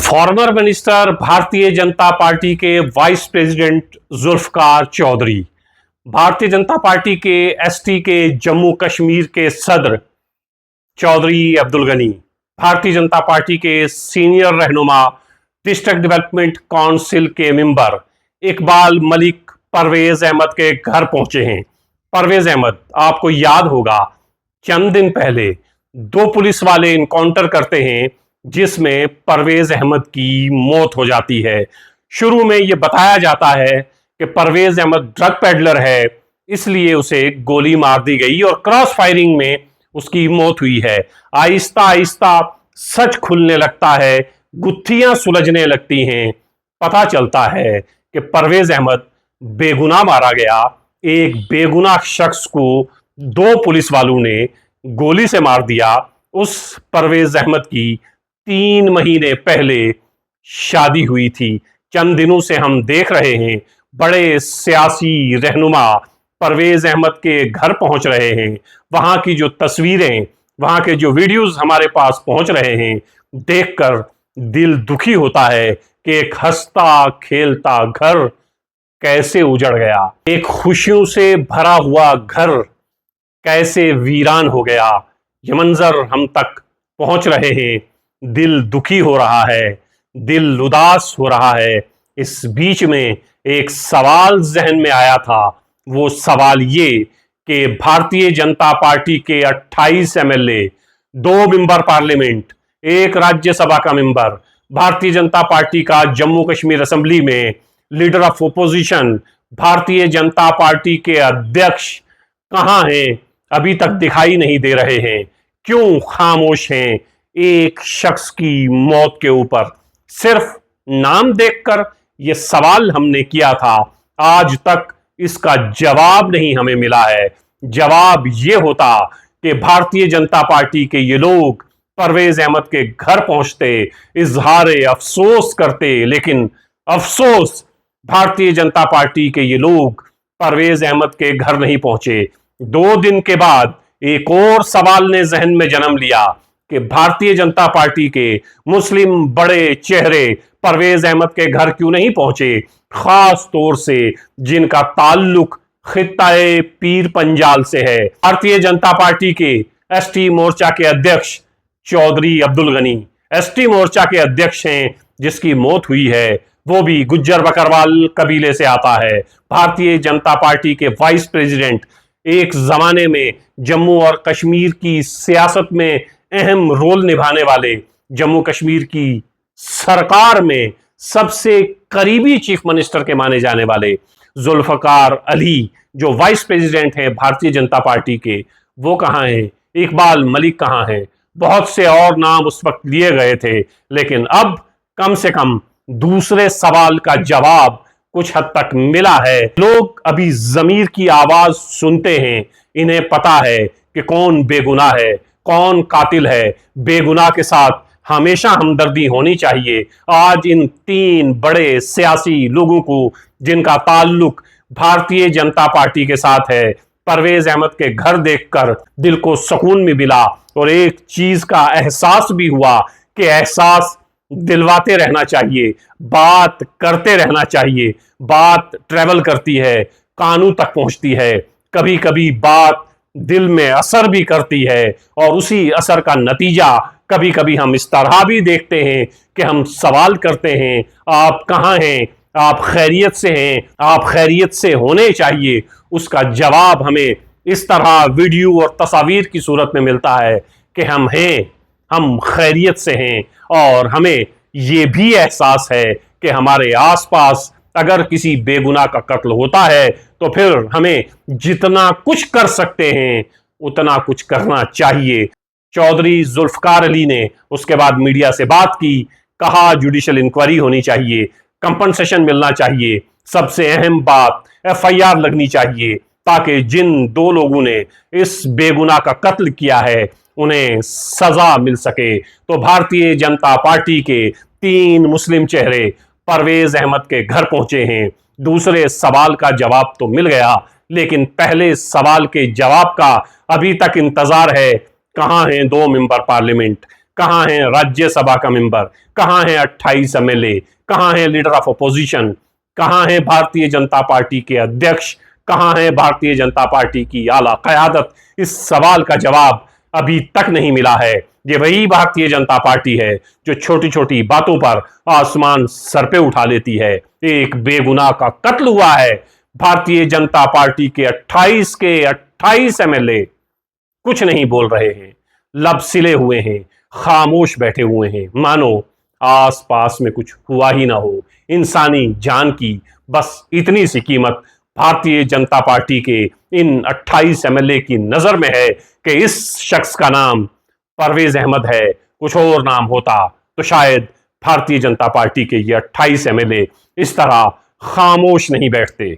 Former minister Bharatiya Janata party के vice president Zulfikar Chaudhary, Bharatiya Janata party के ST के जम्मू कश्मीर के सदर चौधरी अब्दुल गनी, भारतीय जनता पार्टी के सीनियर रहनुमा डिस्ट्रिक्ट डेवलपमेंट काउंसिल के मेंबर इकबाल मलिक परवेज अहमद के घर पहुंचे हैं। परवेज अहमद, आपको याद होगा चंद दिन पहले दो पुलिस वाले इनकाउंटर करते हैं जिसमें परवेज अहमद की मौत हो जाती है। शुरू में यह बताया जाता है कि परवेज अहमद ड्रग पेडलर है, इसलिए उसे गोली मार दी गई और क्रॉस फायरिंग में उसकी मौत हुई है। आहिस्ता आहिस्ता सच खुलने लगता है, गुत्थियां सुलझने लगती हैं। पता चलता है कि परवेज अहमद बेगुनाह मारा गया। एक बेगुनाह शख्स को दो पुलिस वालों ने गोली से मार दिया। उस परवेज अहमद की 3 महीने पहले शादी हुई थी। चंद दिनों से हम देख रहे हैं बड़े सियासी रहनुमा परवेज अहमद के घर पहुंच रहे हैं। वहां की जो तस्वीरें, वहां के जो वीडियोस हमारे पास पहुंच रहे हैं, देखकर दिल दुखी होता है कि एक हंसता खेलता घर कैसे उजड़ गया, एक खुशियों से भरा हुआ घर कैसे वीरान हो गया। ये मंजर हम तक पहुंच रहे हैं, दिल दुखी हो रहा है, दिल उदास हो रहा है। इस बीच में एक सवाल जहन में आया था, वो सवाल ये कि भारतीय जनता पार्टी के 28 एमएलए, 2 मेंबर पार्लियामेंट, एक राज्यसभा का मेंबर, भारतीय जनता पार्टी का जम्मू कश्मीर असेंबली में leader of opposition, Bharatiya Janata party के अध्यक्ष कहां हैं? अभी तक दिखाई नहीं दे रहे हैं। क्यों खामोश हैं? एक शख्स की मौत के ऊपर सिर्फ नाम देखकर यह सवाल हमने किया था, आज तक इसका जवाब नहीं हमें मिला है। जवाब यह होता कि भारतीय जनता पार्टी के ये लोग परवेज अहमद के घर पहुंचते, इजहार अफसोस करते, लेकिन अफसोस भारतीय जनता पार्टी के ये लोग परवेज अहमद के घर नहीं पहुंचे। 2 दिन के बाद एक और सवाल ने जहन में जन्म लिया कि भारतीय जनता पार्टी के मुस्लिम बड़े चेहरे परवेज अहमद के घर क्यों नहीं पहुंचे, खास तौर से जिनका ताल्लुक खित्ताए पीर पंजाल से है। भारतीय जनता पार्टी के एसटी मोर्चा के अध्यक्ष चौधरी अब्दुल गनी एसटी मोर्चा के अध्यक्ष हैं, जिसकी मौत हुई है, वो भी गुज्जर बकरवाल कबीले से आता है। भारतीय जनता पार्टी के वाइस प्रेसिडेंट, एक जमाने में जम्मू और कश्मीर की सियासत में अहम रोल निभाने वाले, जम्मू कश्मीर की सरकार में सबसे करीबी चीफ मिनिस्टर के माने जाने वाले जुल्फकार अली, जो वाइस प्रेसिडेंट हैं भारतीय जनता पार्टी के, वो कहां हैं? इकबाल मलिक कहां हैं? बहुत से और नाम उस वक्त लिए गए थे, लेकिन अब कम से कम दूसरे सवाल का जवाब कुछ हद तक मिला है। लोग अभी जमीर की आवाज सुनते हैं, इन्हें पता है कि कौन बेगुनाह है, कौन कातिल है। बेगुनाह के साथ हमेशा हमदर्दी होनी चाहिए। आज इन 3 बड़े सियासी लोगों को जिनका ताल्लुक भारतीय जनता पार्टी के साथ है, परवेज अहमद के घर देखकर दिल को सुकून भी मिला और एक चीज का एहसास भी हुआ कि एहसास दिलवाते रहना चाहिए, बात करते रहना चाहिए। बात ट्रेवल करती है, कानून तक पहुंचती है, कभी कभी बात दिल में असर भी करती है और उसी असर का नतीजा कभी कभी हम इस तरह भी देखते हैं कि हम सवाल करते हैं, आप कहां हैं? आप खैरियत से हैं? आप खैरियत से होने चाहिए। उसका जवाब हमें इस तरह वीडियो और तस्वीर की सूरत में मिलता है कि हम हैं, हम खैरियत से हैं और हमें ये भी एहसास है कि हमारे आसपास अगर किसी बेगुनाह का कत्ल होता है तो फिर हमें जितना कुछ कर सकते हैं उतना कुछ करना चाहिए। चौधरी जुल्फकार अली ने उसके बाद मीडिया से बात की, कहा जुडिशियल इंक्वायरी होनी चाहिए, कंपनसेशन मिलना चाहिए, सबसे अहम बात एफआईआर लगनी चाहिए ताकि जिन 2 लोगों ने इस बेगुनाह का कत्ल किया है उन्हें सजा मिल सके। तो भारतीय जनता पार्टी के 3 मुस्लिम चेहरे परवेज अहमद के घर पहुंचे हैं। दूसरे सवाल का जवाब तो मिल गया, लेकिन पहले सवाल के जवाब का अभी तक इंतजार है। कहां हैं 2 मेंबर पार्लियामेंट, कहां है राज्यसभा का मेंबर, कहां है 28 एमएलए, कहां है लीडर ऑफ अपोजिशन, कहां है भारतीय जनता पार्टी के अध्यक्ष, कहां है भारतीय जनता पार्टी की आला क़यादत? इस सवाल का जवाब अभी तक नहीं मिला है। ये वही भारतीय जनता पार्टी है जो छोटी छोटी बातों पर आसमान सर पे उठा लेती है। एक बेगुनाह का कत्ल हुआ है। भारतीय जनता पार्टी के 28 एमएलए कुछ नहीं बोल रहे हैं, लब सिले हुए हैं, खामोश बैठे हुए हैं, मानो आस पास में कुछ हुआ ही ना हो। इंसानी जान की बस इतनी सी कीमत भारतीय जनता पार्टी के इन 28 एमएलए की नजर में है कि इस शख्स का नाम परवेज अहमद है। कुछ और नाम होता तो शायद भारतीय जनता पार्टी के ये 28 एमएलए इस तरह खामोश नहीं बैठते।